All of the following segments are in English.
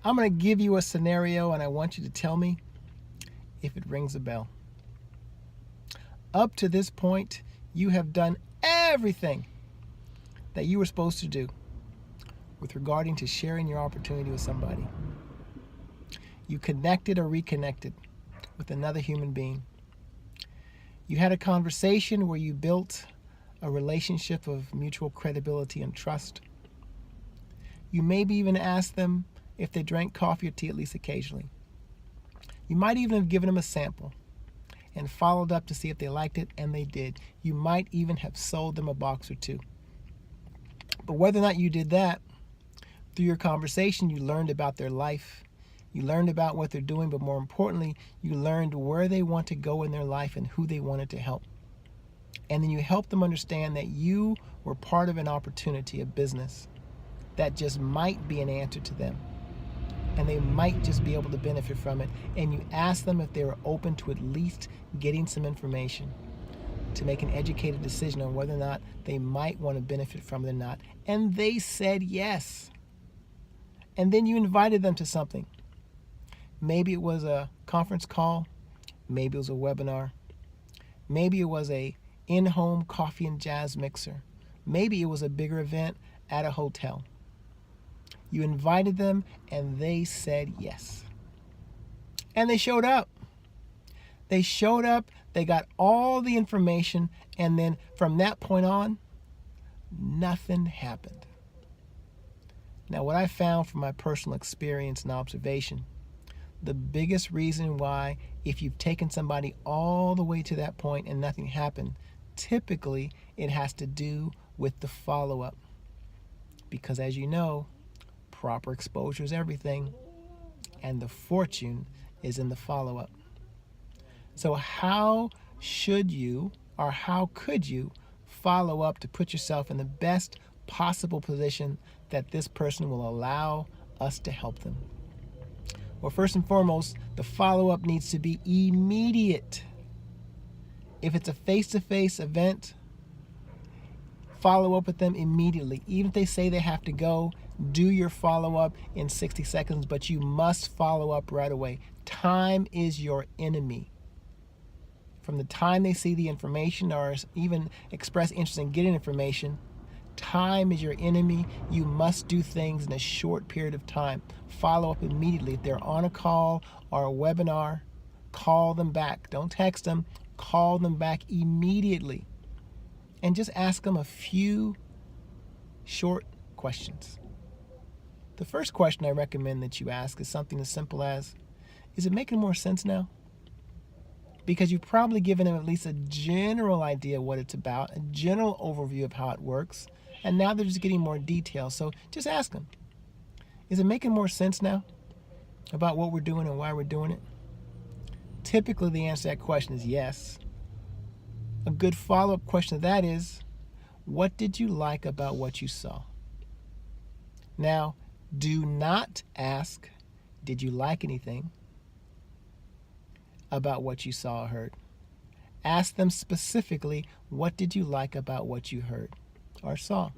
I'm going to give you a scenario and I want you to tell me if it rings a bell. Up to this point, you have done everything that you were supposed to do with regarding to sharing your opportunity with somebody. You connected or reconnected with another human being. You had a conversation where you built a relationship of mutual credibility and trust. You maybe even asked them if they drank coffee or tea at least occasionally. You might even have given them a sample and followed up to see if they liked it, and they did. You might even have sold them a box or two. But whether or not you did that, through your conversation, you learned about their life. You learned about what they're doing, but more importantly, you learned where they want to go in their life and who they wanted to help. And then you helped them understand that you were part of an opportunity, a business, that just might be an answer to them. And they might just be able to benefit from it. And you asked them if they were open to at least getting some information to make an educated decision on whether or not they might want to benefit from it or not. And they said yes. And then you invited them to something. Maybe it was a conference call. Maybe it was a webinar. Maybe it was a in-home coffee and jazz mixer. Maybe it was a bigger event at a hotel. You invited them and they said yes. And they showed up. They showed up, they got all the information, and then from that point on, nothing happened. Now, what I found from my personal experience and observation, the biggest reason why, if you've taken somebody all the way to that point and nothing happened, typically it has to do with the follow-up. Because as you know, proper exposure is everything, and the fortune is in the follow-up. So how should you, or how could you, follow up to put yourself in the best possible position that this person will allow us to help them? Well, first and foremost, the follow-up needs to be immediate. If it's a face-to-face event, follow up with them immediately. Even if they say they have to go, do your follow-up in 60 seconds, but you must follow up right away. Time is your enemy. From the time they see the information or even express interest in getting information, time is your enemy. You must do things in a short period of time. Follow up immediately. If they're on a call or a webinar, call them back. Don't text them. Call them back immediately. And just ask them a few short questions. The first question I recommend that you ask is something as simple as, is it making more sense now? Because you've probably given them at least a general idea what it's about, a general overview of how it works, and now they're just getting more detail. So just ask them, is it making more sense now about what we're doing and why we're doing it? Typically the answer to that question is yes. A good follow-up question to that is, what did you like about what you saw? Now, do not ask, did you like anything about what you saw or heard? Ask them specifically, what did you like about what you heard or saw?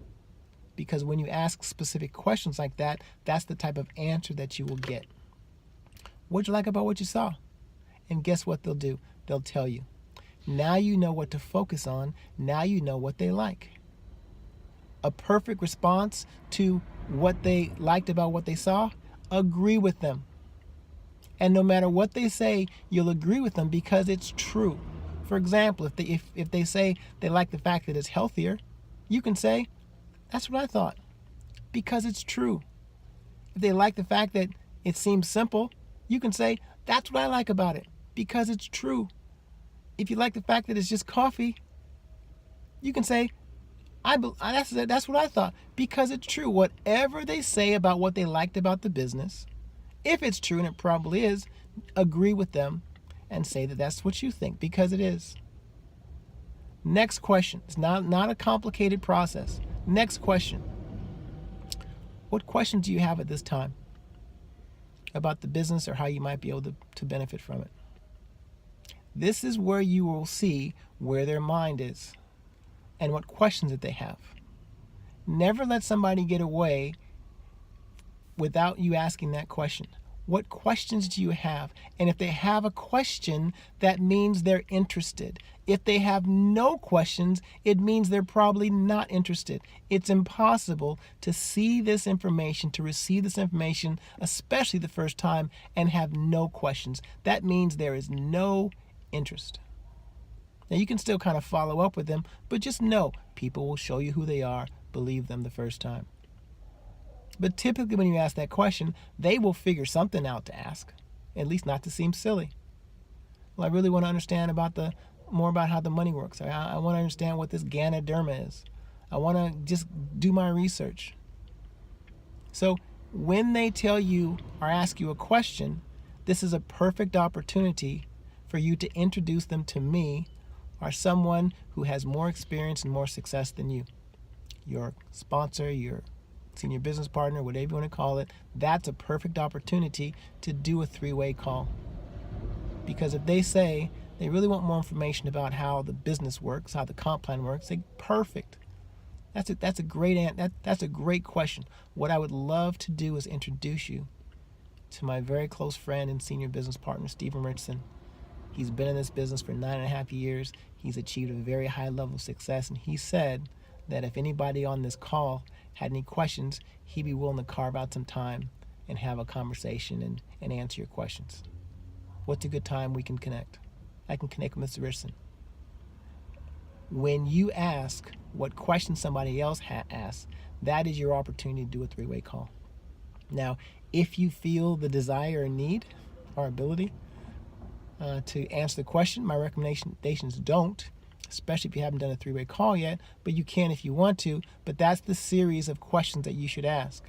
Because when you ask specific questions like that, that's the type of answer that you will get. What'd you like about what you saw? And guess what they'll do? They'll tell you. Now you know what to focus on. Now you know what they like. A perfect response to what they liked about what they saw, agree with them. And no matter what they say, you'll agree with them because it's true. For example, if they say they like the fact that it's healthier, you can say, that's what I thought, because it's true. If they like the fact that it seems simple, you can say, that's what I like about it, because it's true. If you like the fact that it's just coffee, you can say, that's what I thought, because it's true. Whatever they say about what they liked about the business, if it's true, and it probably is, agree with them and say that that's what you think, because it is. Next question. It's not a complicated process. Next question. What questions do you have at this time about the business or how you might be able to benefit from it? This is where you will see where their mind is and what questions that they have. Never let somebody get away without you asking that question. What questions do you have? And if they have a question, that means they're interested. If they have no questions, it means they're probably not interested. It's impossible to see this information, to receive this information, especially the first time, and have no questions. That means there is no interest. Now, you can still kind of follow up with them, but just know people will show you who they are. Believe them the first time. But typically when you ask that question, they will figure something out to ask, at least not to seem silly. Well, I really want to understand more about how the money works. I want to understand what this Ganoderma is. I want to just do my research. So when they tell you or ask you a question, this is a perfect opportunity for you to introduce them to me or someone who has more experience and more success than you. Your sponsor, your senior business partner, whatever you want to call it. That's a perfect opportunity to do a three-way call. Because if they say they really want more information about how the business works, how the comp plan works, say, perfect. That's a great question. What I would love to do is introduce you to my very close friend and senior business partner, Stephen Richardson. He's been in this business for 9.5 years. He's achieved a very high level of success, and he said that if anybody on this call had any questions, he'd be willing to carve out some time and have a conversation and answer your questions. What's a good time we can connect? I can connect with Mr. Richardson. When you ask what questions somebody else asks, that is your opportunity to do a three-way call. Now, if you feel the desire or need or ability to answer the question, my recommendations don't, especially if you haven't done a three-way call yet, but you can if you want to. But that's the series of questions that you should ask.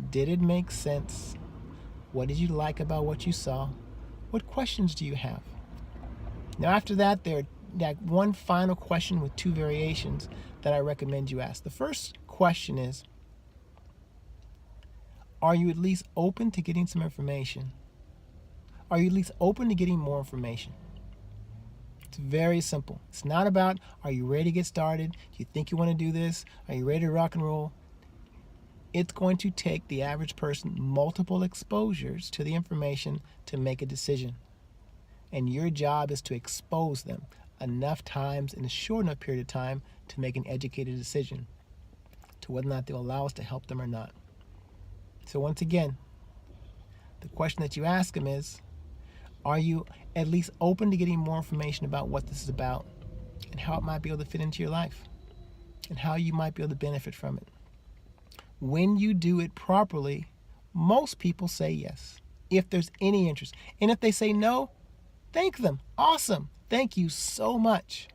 Did it make sense? What did you like about what you saw? What questions do you have? Now after that, there's one final question with two variations that I recommend you ask. The first question is, are you at least open to getting some information? Are you at least open to getting more information? It's very simple. It's not about, are you ready to get started? Do you think you want to do this? Are you ready to rock and roll? It's going to take the average person multiple exposures to the information to make a decision. And your job is to expose them enough times in a short enough period of time to make an educated decision to whether or not they'll allow us to help them or not. So once again, the question that you ask them is, are you at least open to getting more information about what this is about and how it might be able to fit into your life and how you might be able to benefit from it? When you do it properly, most people say yes, if there's any interest. And if they say no, thank them. Awesome. Thank you so much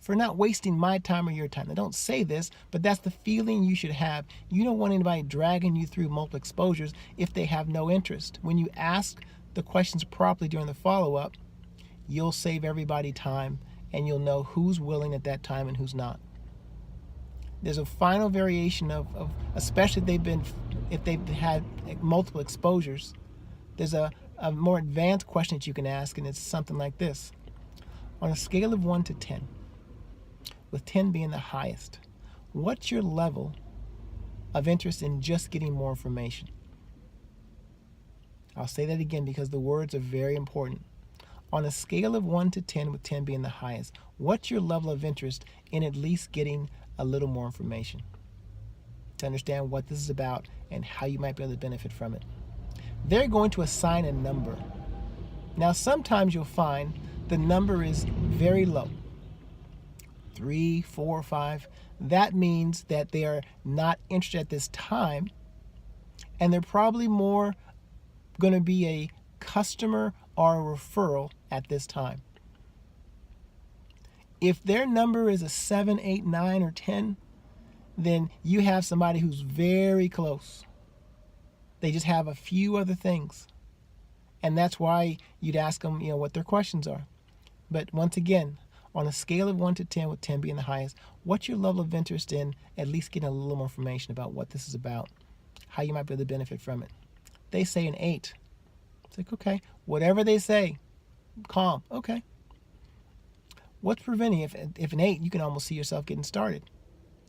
for not wasting my time or your time. Now, don't say this, but that's the feeling you should have. You don't want anybody dragging you through multiple exposures if they have no interest. When you ask the questions properly during the follow-up, you'll save everybody time and you'll know who's willing at that time and who's not. There's a final variation of especially if they've had multiple exposures, there's a more advanced question that you can ask, and it's something like this. On a scale of 1 to 10, with 10 being the highest, what's your level of interest in just getting more information? I'll say that again because the words are very important. On a scale of 1 to 10, with 10 being the highest, what's your level of interest in at least getting a little more information to understand what this is about and how you might be able to benefit from it? They're going to assign a number. Now, sometimes you'll find the number is very low, 3, 4, 5. That means that they are not interested at this time, and they're probably more going to be a customer or a referral at this time. If their number is a 7, 8, 9, or 10, then you have somebody who's very close. They just have a few other things. And that's why you'd ask them, what their questions are. But once again, on a scale of 1 to 10, with 10 being the highest, what's your level of interest in at least getting a little more information about what this is about, how you might be able to benefit from it? They say an 8. It's like, okay, whatever they say, calm, okay. What's preventing, if an 8, you can almost see yourself getting started?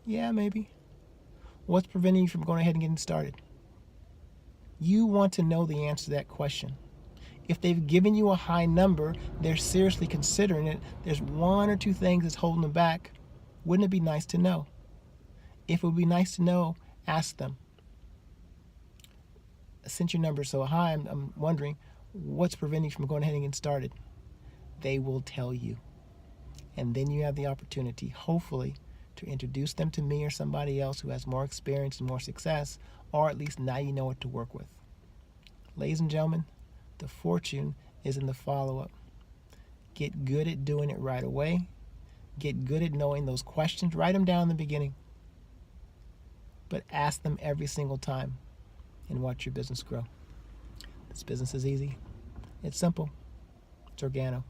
Yeah, maybe. What's preventing you from going ahead and getting started? You want to know the answer to that question. If they've given you a high number, they're seriously considering it. There's one or two things that's holding them back. Wouldn't it be nice to know? If it would be nice to know, ask them. Since your number is so high, I'm wondering, what's preventing you from going ahead and getting started? They will tell you. And then you have the opportunity, hopefully, to introduce them to me or somebody else who has more experience and more success, or at least now you know what to work with. Ladies and gentlemen, the fortune is in the follow-up. Get good at doing it right away. Get good at knowing those questions. Write them down in the beginning. But ask them every single time and watch your business grow. This business is easy. It's simple. It's organo.